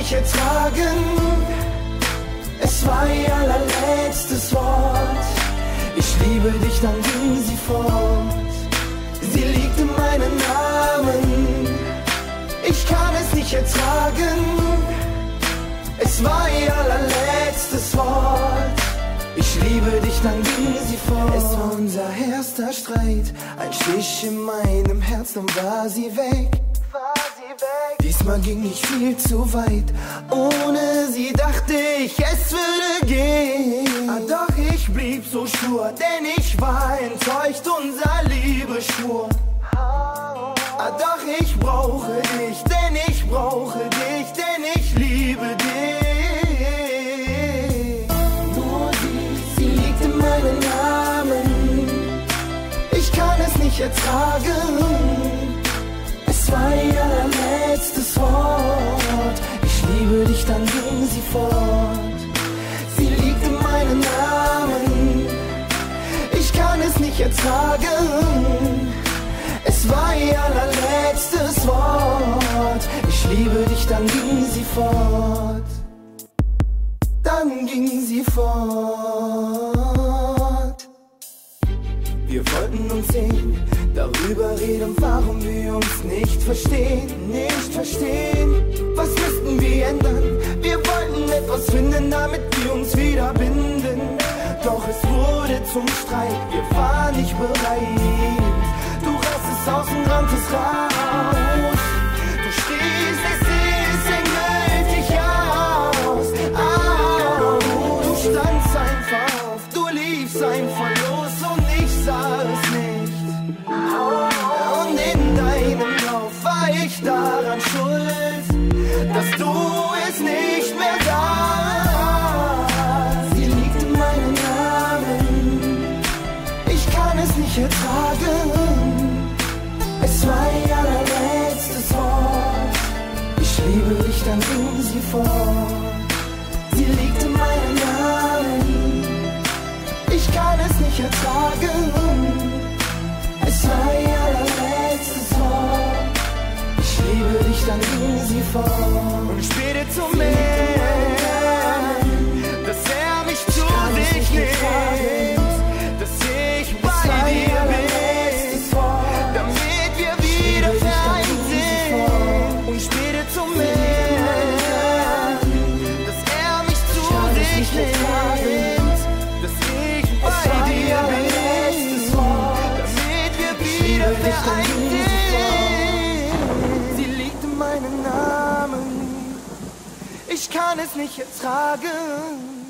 nicht ertragen. Es war ihr allerletztes Wort. Ich liebe dich, dann ging sie fort. Sie liebte meinen Namen. Ich kann es nicht ertragen. Es war ihr allerletztes Wort. Ich liebe dich, dann ging sie fort. Es war unser erster Streit, ein Stich in meinem Herz, dann war sie weg. Diesmal ging ich viel zu weit. Ohne sie dachte ich, es würde gehen. Doch ich blieb so stur, denn ich war enttäuscht, unser Liebe schwur. Doch ich brauche dich, denn ich brauche dich, denn ich liebe dich. Nur sie liegt in meinem Namen. Ich kann es nicht ertragen. Es war ihr letztes Wort. Ich liebe dich, dann ging sie fort. Sie liegt in meinem Namen. Ich kann es nicht ertragen. Es war ihr allerletztes Wort. Ich liebe dich, dann ging sie fort. Dann ging sie fort. Wir wollten uns sehen, darüber reden, warum wir uns nicht verstehen. Nicht verstehen. Was müssten wir ändern? Wir wollten etwas finden, damit wir uns wieder binden. Doch es wurde zum Streit, wir waren nicht bereit. Du rastest aus und ranntest raus. Du stehst, es ist endgültig aus. Du standst einfach auf, du liefst einfach los und ich sah es nicht. Und in deinem Lauf war ich daran schuld, dass du es nicht mehr sahst. Sie liegt in meinem Namen. Ich kann es nicht ertragen. Es war ihr allerletztes Wort. Ich liebe dich, dann ging sie fort. Sie liegt in meinem Namen. Ich kann es nicht ertragen. Es war ihr allerletztes Wort. Ich liebe dich, dann ging sie fort. Und später zum Meer, dass mich zu sich nimmt, dass ich bei dir bin, damit wir wieder vereint sind. Und später zum Meer, dass mich zu sich nimmt, dass ich bei dir bin, damit wir wieder vereint sind. Sie liegt in meinem Namen. Ich kann es nicht ertragen.